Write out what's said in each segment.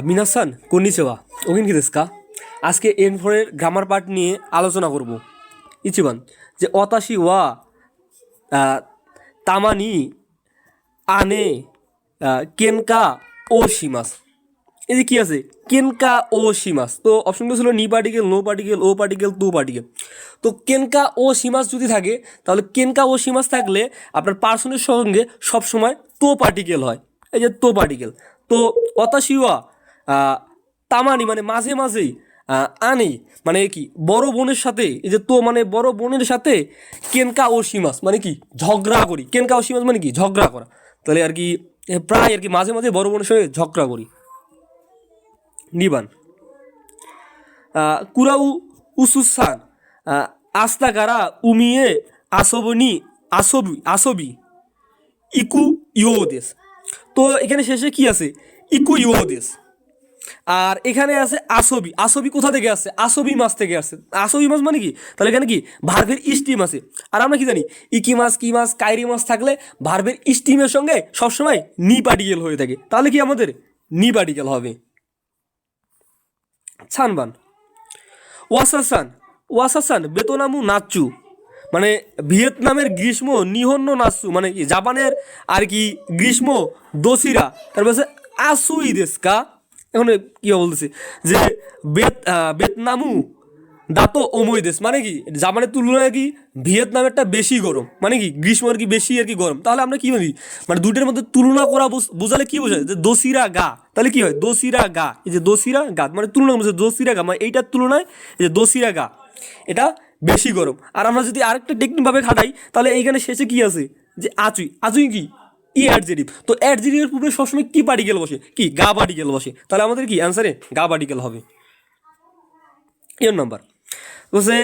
মিনাসান konnichiwa ওগেনকি দেসু কা? আজকে এন4-এর grammar part নিয়ে আলোচনা করব। ইচিবান যে অতাশি ওয়া তামানি আনে কেনকা ও শিমাস। এই যে কী আছে কেনকা ও শিমাস, তো অপশনগুলো ছিল নি পার্টিকেল, নো পার্টিকেল, ও পার্টিকেল, টু পার্টিকেল। তো কেনকা ও শিমাস যদি থাকে তাহলে কেনকা ও শিমাস থাকলে আপনার পার্সনের সঙ্গে সবসময় তো পার্টিকেল হয়। এই যে তো পার্টিকেল। তো অতাশিওয়া তামানি মানে মাঝে মাঝেই আনি মানে কি বড় বোনের সাথে, এই যে তো মানে বড় বোনের সাথে কেনকা ও শিমাস মানে কি ঝগড়া করি। কেনকা ও শিমাস মানে কি ঝগড়া করা। তাহলে আর কি প্রায় আর কি মাঝে মাঝে বড় বোনের সঙ্গে ঝগড়া করি। নিবান কুরাউ উসুসান আস্তাকারা উমিয়ে আসবনি আসবি ইকু ইও দেশ। তো এখানে শেষে কি আছে ইকু ইও দেশ। আর এখানে আছে আসবি। আসবি কোথা থেকে আসছে? আসবি মাছ থেকে আসছে। আসবি মাছ মানে কি? তাহলে এখানে কি ভার্বের স্টিম আছে। আর আমরা কি জানি ইকি মাছ, কি মাছ, কাইরি মাছ থাকলে ভার্বের স্টিমের সঙ্গে সবসময় নি পার্টিকেল হয়ে থাকে। তাহলে কি আমাদের নি পার্টিকেল হবে। ছানবান ওয়াসাসান ওয়াসাসান বেতনামু নাচু মানে ভিয়েতনামের গ্রীষ্ম নিহন্য নাচু মানে কি জাপানের আর কি গ্রীষ্ম দোসিরা। তারপর হচ্ছে আসুই দেশকা। এখন কি বলতেছে যে বেতনামু দাতো ওমই দেশ মানে কি জাপানের তুলনায় কি ভিয়েতনামেরটা বেশি গরম, মানে কি গ্রীষ্ম আর কি বেশি আর কি গরম। তাহলে আমরা কি বলি মানে দুটোর মধ্যে তুলনা করা বোঝালে কি বোঝায় যে দোসিরা গা। তাহলে কি হয় দোসিরা গা, এই যে দোসিরা গা মানে তুলনা বোঝায় দোসিরা গা মানে এইটার তুলনায় এই যে দোসিরা গা এটা বেশি গরম। আর আমরা যদি আরেকটা টেকনিকভাবে খাটাই তাহলে এইখানে শেষে কি আছে যে আচুই। আচুই কি ই অ্যাডজেটিভ। তো অ্যাডজেটিভের পূর্বে সবসময় কি পার্টিকেল বসে? কি গা পার্টিকেল বসে। তাহলে আমাদের কি অ্যান্সারে গা পার্টিকেল হবে। এর নাম্বার বলছে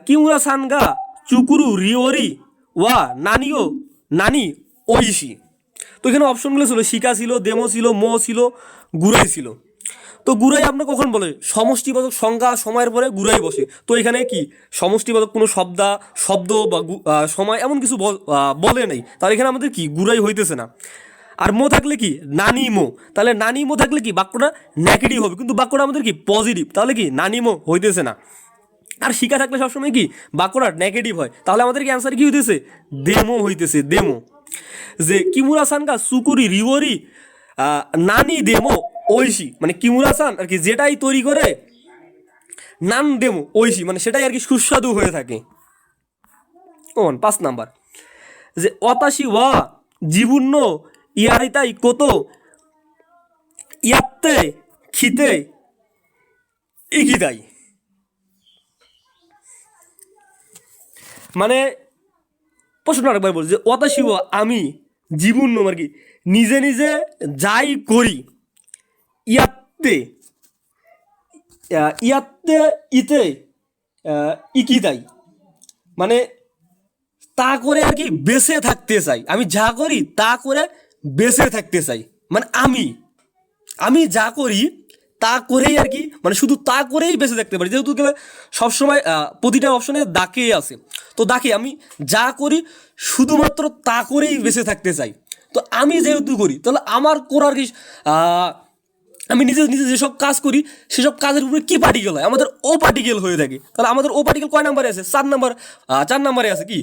কিমুরা সানগা চুকুরু রিওরি ওয়া নানিও নানি ওইশি। তো এখানে অপশনগুলো ছিল শিকা ছিল, দেমো ছিল, মো ছিল, গুড়াই ছিল। তো গুড়াই আপনার কখন বলে? সমষ্টিবাচক সংজ্ঞা সময়ের পরে গুড়াই বসে। তো এখানে কি সমষ্টিবাচক কোনো শব্দ বা সময় এমন কিছু বলে নেই, তাহলে এখানে আমাদের কি গুড়াই হইতেছে না। আর মো থাকলে কি নানি মো, তাহলে নানি মো থাকলে কি বাক্যটা নেগেটিভ হবে, কিন্তু বাক্যটা আমাদের কি পজিটিভ, তাহলে কি নানি মো হইতেছে না। আর শিকা থাকলে সবসময় কি বাক্যটা নেগেটিভ হয়, তাহলে আমাদের কি অ্যান্সার কি হইতেছে দেমো হইতেছে দেমো। যে কিমুরা সানকা সুকুরি রিওরি নানি দেমো ঐশি মানে কিমুরা সান আর কি যেটাই তৈরি করে নান দেমো ঐশি মানে সেটাই আর কি সুস্বাদু হয়ে থাকে। 5 নাম্বার যে অতাশি ওয়া জীবন্য ইয়ারিতাই কত ইয়াত্তে খিতে ইগিদাই মানে প্রশ্ন আরেকবার বলছি যে অতাশি ওয়া আমি জীবন্য আর কি নিজে নিজে যাই করি ইয়াত্তে ইয়াত্তে ইতে ইকিদাই মানে তা করে আর কি বেঁচে থাকতে চাই। আমি যা করি তা করে বেঁচে থাকতে চাই মানে আমি আমি যা করি তা করেই আর কি মানে শুধু তা করেই বেঁচে থাকতে পারি। যেহেতু সবসময় প্রতিটা অপশনে দাকে আছে, তো দাকে আমি যা করি শুধুমাত্র তা করেই বেঁচে থাকতে চাই। তো আমি যেহেতু করি তাহলে আমার করার কি আমি নিজে নিজে যেসব কাজ করি সেসব কাজের উপরে কি পার্টিকেল হয়? আমাদের ও পার্টিকেল হয়ে থাকে। তাহলে আমাদের ও পার্টিকেল কয় নাম্বারে আছে? 4 নাম্বার। 4 নাম্বারে আছে কি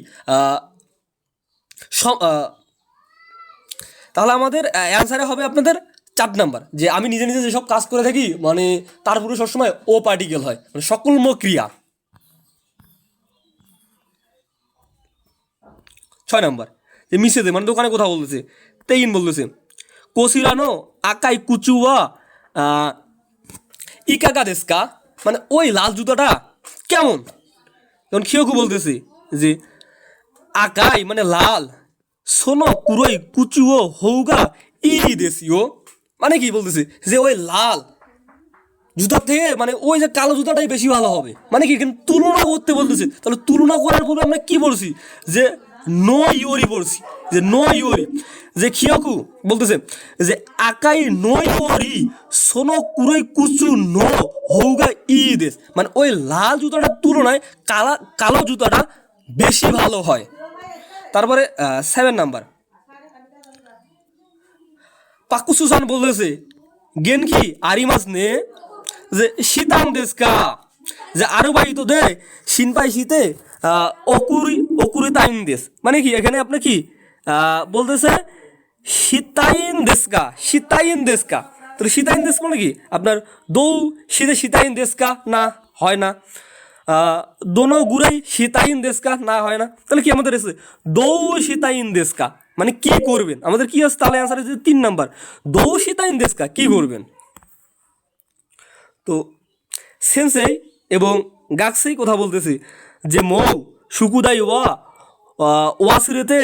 তাহলে আমাদের অ্যান্সারে হবে আপনাদের 4 নাম্বার, যে আমি নিজে নিজে যেসব কাজ করে থাকি মানে তার পুরো সবসময় ও পার্টিকেল হয় মানে সকলম ক্রিয়া। 6 নাম্বার যে মিশে দে মানে দোকানে কোথাও বলতেছে তেইন বলতেছে কোসিরানো আকাই কুচুয়া ইকাকা দেশকা মানে ওই লাল জুতাটা কেমন। তখন খিয়োকু বলতেছে যে আকাই মানে লাল, সোনো কুরোই কুচুও হৌগা ই দেশিও মানে কি বলতেছে যে ওই লাল জুতার থেকে মানে ওই যে কালো জুতাটাই বেশি ভালো হবে, মানে কি কিন্তু তুলনা করতে বলতেছে। তাহলে তুলনা করার পূর্বে আমরা কি বলছি যে নো ইওরি বলছি, যে নো ইওরি। যে খিয়াকু বলতেছে যে আকাই নো ইওরি সোনো কুরোই কুচু নো হৌগা ই দেশ মানে ওই লাল জুতাটার তুলনায় কালো জুতাটা বেশি ভালো হয়। তারপরে 7 নাম্বার পাকুসুসান বলেছে গেনকি আরিমাস নে যে শীতান দেশকা যে আরো বাইতো দে শিনপাই শীতে অকুরি অকুরি তাইন দেশ মানে কি এখানে আপনি কি বলতেছে শীতাইন দেশকা তো শীতাইন দেশ মানে কি আপনার দৌ শীতে শীতাইন দেশকা না হয় না দোনো গুড়াই শীতাইন দেশকা না হয় না তাহলে কি আমাদের এসে দৌ শীতাইন দেশকা মানে কি করবেন আমাদের কি আছে তাহলে অ্যান্সার হচ্ছে 3 নাম্বার দৌ শীতাইন দেশকা কি করবেন তো সেন্সেই এবং গাকসেই কথা বলতেছি যে মৌ সুকুদাই ওয়াসিরেতে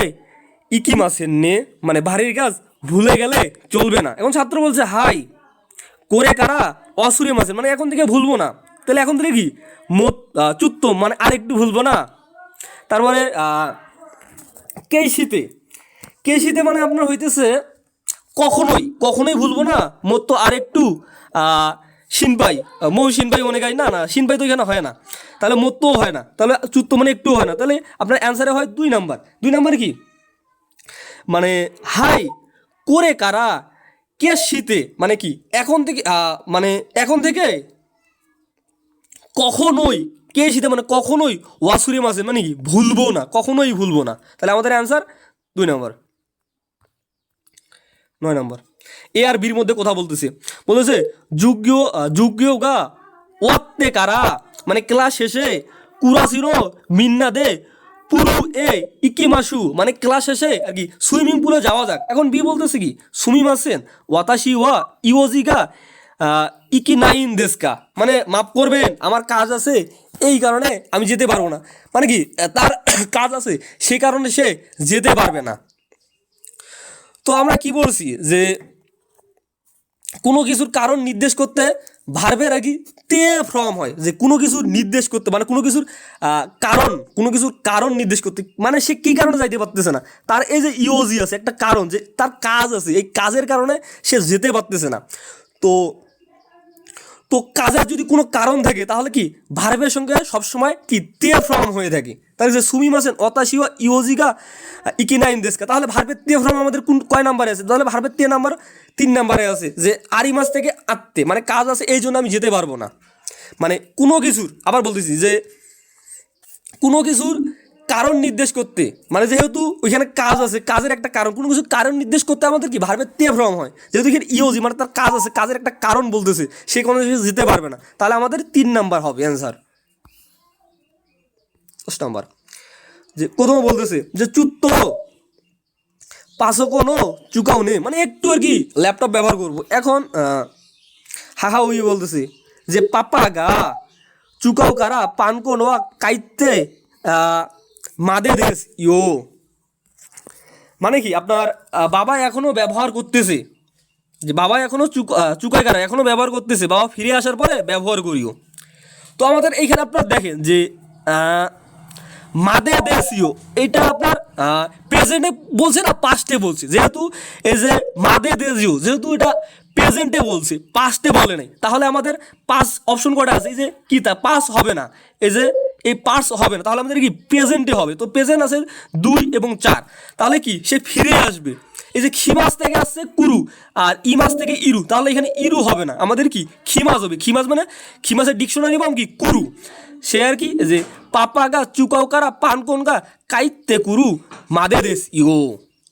ইকি মাসের নে মানে বাড়ির কাজ ভুলে গেলে চলবে না এখন ছাত্র বলছে হাই করে কারা অসুরে মাসের মানে এখন থেকে ভুলবো না তাহলে এখন থেকে কি চুত্ত মানে আরেকটু ভুলবো না তারপরে কেশিতে মানে আপনার হইতেছে কখনোই ভুলবো না মোর তো আরেকটু শিনপাই মৌ শিনপাই অনেক না না শিনপাই তো এখানে হয় না তাহলে মোর তো হয় না তাহলে চুত্ত মানে একটু হয় না তাহলে আপনার অ্যান্সারে হয় 2 নাম্বার কি মানে হাই করে কারা কে শীতে মানে কি এখন থেকে কখনোই কে শীতে মানে কখনোই ওয়াসুরি মাসে মানে কি কখনোই ভুলবো না তাহলে আমাদের অ্যান্সার 2 নাম্বার 9 নাম্বার এ আর বির মধ্যে কথা বলতেছে যুগ্য গা ওয়াত্তে কারা মানে ক্লাস শেষে কুরাশিরো মিন্না দে পুরু এ ইকিমাসু মানে ক্লাস শেষে আর কি সুইমিং পুলে যাওয়া যাক এখন বি বলতেছে কি সুমিমাসেন ওয়াতাশি ওয়া ইওজিগা ইকি নাইন দেশকা মানে মাফ করবেন আমার কাজ আছে এই কারণে আমি যেতে পারবো না মানে কি তার কাজ আছে সেই কারণে সে যেতে পারবে না তো আমরা কি বলছি যে কোনো কিছুর কারণ নির্দেশ করতে ভার্বের আগে তে ফ্রম হয় যে কোনো কিছু নির্দেশ করতে মানে কোনো কিছুর কারণ নির্দেশ করতে মানে সে কী কারণে যাইতে পারতেছে না তার এই যে ইওজি আছে একটা কারণ যে তার কাজ আছে এই কাজের কারণে সে যেতে পারতেছে না তো কাজের যদি কোনো কারণ থাকে তাহলে কি ভার্বের সঙ্গে সবসময় কি তে ফ্রম হয়ে থাকে তাহলে যে সুমি মাসেন অতাশিও ইওজিগা ইকিনাইন দেশকা তাহলে ভার্বের তে ফ্রম আমাদের কয় নাম্বারে আছে তাহলে ভার্বের 3 নাম্বারে আছে যে আরি মাস থেকে আত্মে মানে কাজ আছে এই জন্য আমি যেতে পারবো না মানে কোনো কিছুর আবার বলতেছি যে কোনো কিছুর কারণ নির্দেশ করতে মানে যেহেতু ওইখানে কাজ আছে কাজের একটা কারণ কোনো কিছু কারণ নির্দেশ করতে আমাদের কি ভার্বের তে ফ্রম হয় যেহেতু এখানে ইওজি মানে তার কাজ আছে কাজের একটা কারণ বলতেছে সেই কারণে সে যেতে পারবে না তাহলে আমাদের 3 নাম্বার হবে অ্যান্সার 10 নাম্বার যে প্রথমে বলতেছে যে চুত্ত পাঁচও কোনো চুকাও নে মানে একটু আর কি ল্যাপটপ ব্যবহার করব এখন হাহা উই বলতেছে যে পাপা গা চুকাও কারা পান কোনো কাইতে মাদে দেশ মানে কি আপনার বাবা এখনো ব্যবহার করতেছে যে বাবা এখনো চুকাই কারা এখনো ব্যবহার করতেছে বাবা ফিরে আসার পরে ব্যবহার করিও তো আমাদের এইখানে আপনার দেখেন যে মাদে দেশিও এটা আপনার প্রেজেন্টে বলছে না পাস্টে বলছে যেহেতু এই যে মাদে দেশিও যেহেতু এটা প্রেজেন্টে বলছে পাস্টে বলে নাই তাহলে আমাদের পাস অপশন কটা আছে এই যে কি তা পাস হবে না এই যে এই পার্টস হবে না তাহলে আমাদের কি প্রেজেন্টে হবে তো প্রেজেন্ট আছে 2 এবং 4 তাহলে কি সে ফিরে আসবে এই যে খিমাস থেকে আসছে কুরু আর ইমাস থেকে ইরু তাহলে এখানে ইরু হবে না আমাদের কি খিমাস হবে খিমাস মানে খিমাসের ডিকশনারি পাম কি কুরু সে আর কি যে পাপা গা চুকাও কারা পান কোন গা কাইতে কুরু মাদে দেশ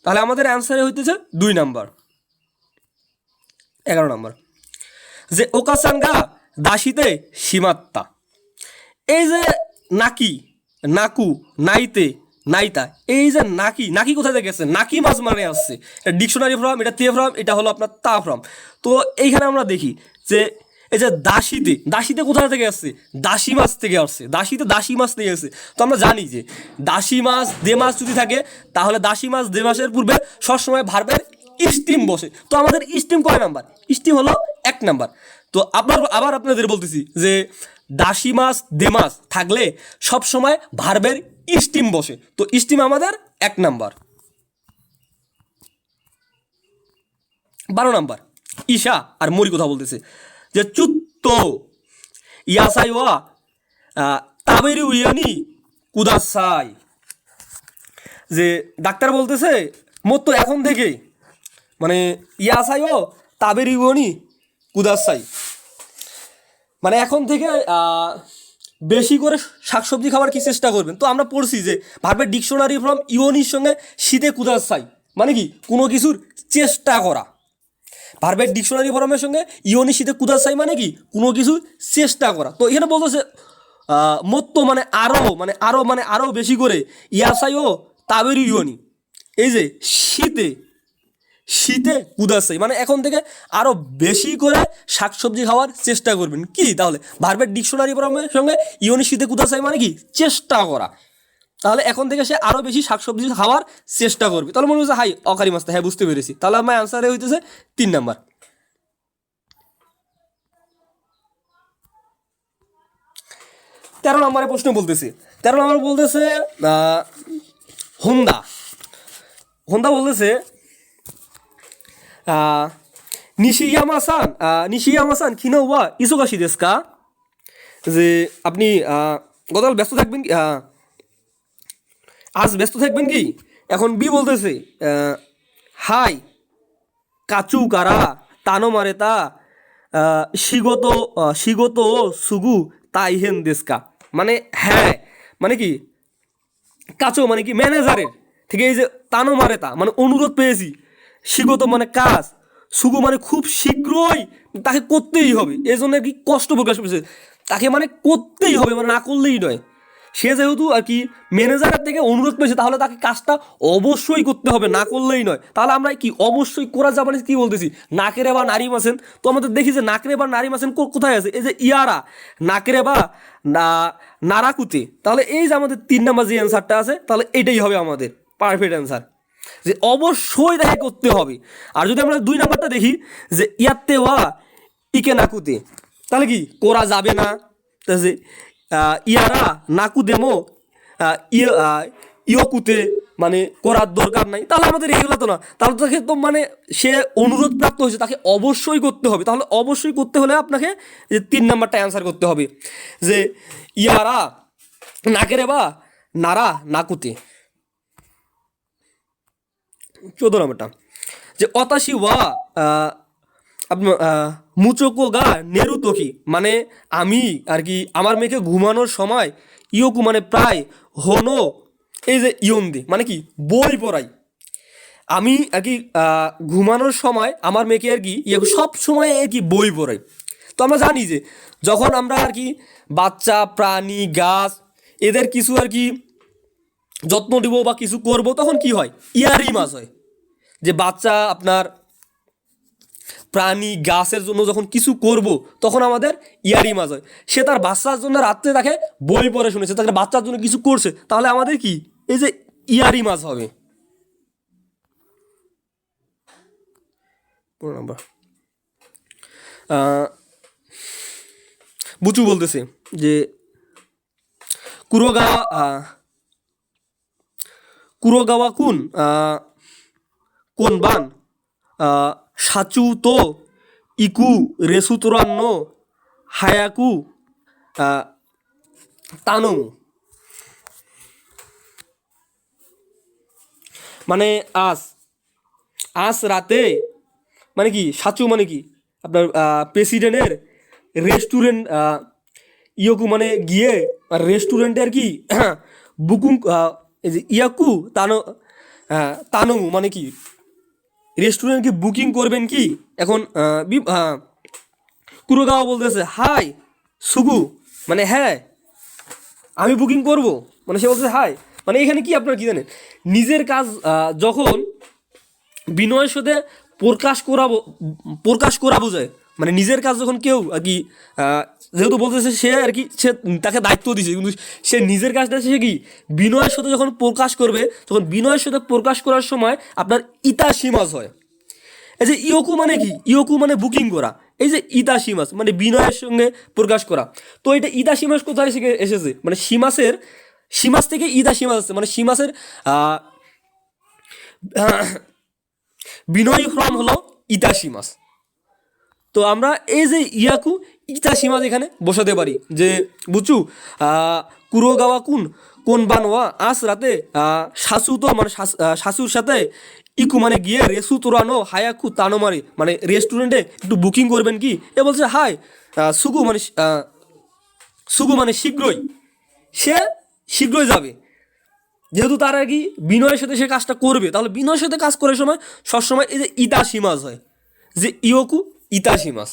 তাহলে আমাদের অ্যান্সারে হইতেছে 2 নাম্বার 11 নাম্বার যে ওকাসান গা দাসিতে সীমাত্তা এই যে নাকি নাকু নাইতে নাইতা এই যে নাকি কোথায় থেকে আসছে নাকি মাছ মানে আসছে এটা ডিকশনারি ফর্ম এটা তে ফর্ম এটা হলো আপনার তা ফর্ম তো এইখানে আমরা দেখি যে এই যে দাসিতে কোথা থেকে আসছে দাসী মাছ থেকে আসছে দাসী মাছ থেকে আসছে তো আমরা জানি যে দাসী মাছ দে মাছ যদি থাকে তাহলে দাসী মাছ দে মাসের পূর্বে সবসময় ভার্বের স্টিম বসে তো আমাদের স্টিম কয় নাম্বার স্টিম হলো 1 নাম্বার তো আবার আপনাদের বলতেছি যে দাসী মাছ দে মাছ থাকলে সবসময় ভার্বের স্টিম বসে তো স্টিম আমাদের 1 নাম্বার 12 নাম্বার ঈশা আর মরি কথা বলতেছে যে চুত্ত ইয়াসাই ওয়া তাবেরি উইয়ানি কুদাসাই যে ডাক্তার বলতেছে মোর তো এখন থেকেই মানে ইয়াসাই ও তাবেরি উইয়ানি কুদাসাই, মানে এখন থেকে বেশি করে শাকসবজি খাবার কি চেষ্টা করবেন। তো আমরা পড়ছি যে ভার্বের ডিকশনারি ফ্রম ইওনির সঙ্গে শীতে কুদাসাই মানে কি কোনো কিছুর চেষ্টা করা। ভার্বের ডিকশনারি ফর্মের সঙ্গে ইওনি শীতে কুদাসাই মানে কি কোনো কিছু চেষ্টা করা। তো এখানে বলতেছে মত্ত মানে আরও বেশি করে ইয়াসাই ও তাবেরি ইওনি, এই যে শীতে শীতে কুদাসাই মানে এখন থেকে আরও বেশি করে শাকসবজি খাওয়ার চেষ্টা করবেন। কি তাহলে ভার্বের ডিকশনারি ফর্মের সঙ্গে ইওনি শীতে কুদাসাই মানে কি চেষ্টা করা। তাহলে এখন থেকে সে আরও বেশি শাকসবজি খাওয়ার চেষ্টা করবে। তাহলে মনে হচ্ছে হাই অকারি মাস্তা, হ্যাঁ বুঝতে পেরেছি। তাহলে আমার অ্যান্সারে হইতেছে 3 নাম্বার। 13 নম্বরে প্রশ্ন বলতেছে, 13 নম্বর বলতেছে হোন্ডা হোন্ডা বলতেছে নিশিয়ামা সান কিনো ওয়া ইসোগাশি দেশু কা, যে আপনি গতকাল ব্যস্ত থাকবেন আজ ব্যস্ত থাকবেন কি। এখন বি বলতেছে হাই কাচু কারা তানো মারেতা শিগত শিগত সুগু তাইহেন দেশকা, মানে হ্যাঁ মানে কি কাচো মানে কি ম্যানেজারের থেকে এই যে তানো মারেতা মানে অনুরোধ পেয়েছি, শিগত মানে কাজ, সুগু মানে খুব শীঘ্রই তাকে করতেই হবে, এই জন্য আর কি কষ্ট প্রকাশ পেয়েছে, তাকে মানে করতেই হবে মানে না করলেই নয়। সে যেহেতু আর কি ম্যানেজারের থেকে অনুরোধ পেয়েছে তাহলে তাকে কাজটা অবশ্যই করতে হবে, না করলেই নয়। তাহলে আমরা কি অবশ্যই করা যাবে না কি বলতেছি, নাকেরে বা নারী মাসেন। তো আমাদের দেখি যে নাকেরে বা নারী মাসেন কোথায় আছে, এই যে ইয়ারা নাকেরে বা নারাকুতে। তাহলে এই যে আমাদের 3 নাম্বার যে অ্যান্সারটা আছে তাহলে এটাই হবে আমাদের পারফেক্ট অ্যান্সার, যে অবশ্যই তাকে করতে হবে। আর যদি আমরা 2 নাম্বারটা দেখি যে ইয়াতে ওয়া ইকে নাকুতে, তাহলে কি করা যাবে না। তাহলে ইয়ারা নাকু দেমো ইয়কুতে মানে করার দরকার নাই, তাহলে আমাদের এগুলো তো না। তাহলে তাকে তো মানে সে অনুরোধ প্রাপ্ত হয়েছে, তাকে অবশ্যই করতে হবে। তাহলে অবশ্যই করতে হলে আপনাকে যে 3 নাম্বারটা অ্যান্সার করতে হবে, যে ইয়ারা নাকেরে বা নারা নাকুতে। 14 নাম্বারটা যে অতাশি ওয়া মুচোকো গা নেরু তোকি, মানে আমি আর কি আমার মেয়েকে ঘুমানোর সময় ইয়োকু মানে প্রায় হনো এই যে ইয়ন্দি মানে কি বই পড়াই। আমি আর কি ঘুমানোর সময় আমার মেয়েকে আর কি সব সময় আর কি বই পড়াই। তো আমরা জানি যে যখন আমরা আর কি বাচ্চা প্রাণী গাছ এদের কিছু আর কি যত্ন দিব বা কিছু করব তখন কি হয় ইয়ারি মাস হয়, যে বাচ্চা আপনার প্রাণী গাছের জন্য যখন কিছু করব তখন আমাদের ইয়ারি মাছ হয়। সে তার বাচ্চার জন্য রাত্রে তাকে বই পড়ে শুনেছে, তাকে বাচ্চার জন্য কিছু করছে, তাহলে আমাদের কি এই যে ইয়ারি মাছ হবে। বুচু বলতেছে যে কুরোগাওয়া কোন বান সাচু তো ইকু রেসুতরান্ন হায়াকু তানো, মানে আজ রাতে মানে কি সাচু মানে কি আপনার প্রেসিডেন্টের রেস্টুরেন্ট ইয়কু মানে গিয়ে রেস্টুরেন্টে আর কি বুকুং এই যে ইয়াকু তানো মানে কি রেস্টুরেন্ট কি বুকিং করবেন কি। এখন কুরোগাওয়া বলতেছে হাই সুগু মানে হ্যাঁ আমি বুকিং করব, মানে সে বলতেছে হাই মানে এখানে কি আপনার কি জানেন নিজের কাজ যখন বিনয়ের সাথে প্রকাশ করা বোঝায়, মানে নিজের কাজ যখন কেউ আর কি যেহেতু বলতেছে সে আর কি সে তাকে দায়িত্ব দিয়েছে কিন্তু সে নিজের কাজটা সে কি বিনয়ের সাথে যখন প্রকাশ করবে তখন বিনয়ের সাথে প্রকাশ করার সময় আপনার ইতাসিমাস হয়। এই যে ইয়োকু মানে কি ইয়োকু মানে বুকিং করা, এই যে ইতাসিমাস মানে বিনয়ের সঙ্গে প্রকাশ করা। তো এটা ইতাসিমাস কোথায় থেকে এসেছে, মানে সীমাস থেকে ইতাসিমাস আসছে, মানে সীমাসের বিনয় ফর্ম হলো ইতাসিমাস। তো আমরা এই যে ইয়াকু ইতাসিমাস এখানে বসাতে পারি, যে বুঝু কুরোগাওয়া কোন বানওয়া আজ রাতে শাশু তো মানে শাশুর সাথে ইকু মানে গিয়ে রেসু তোরানো হায়াকু তানো মারি মানে রেস্টুরেন্টে একটু বুকিং করবেন কি? এ বলছে হাই সুগু মানে শীঘ্রই, সে শীঘ্রই যাবে। যেহেতু তার আর কি বিনয়ের সাথে সে কাজটা করবে, তাহলে বিনয়ের সাথে কাজ করার সময় সবসময় এই যে ইতাশিমাস হয়, যে ইয়োকু ইতাশিমাস।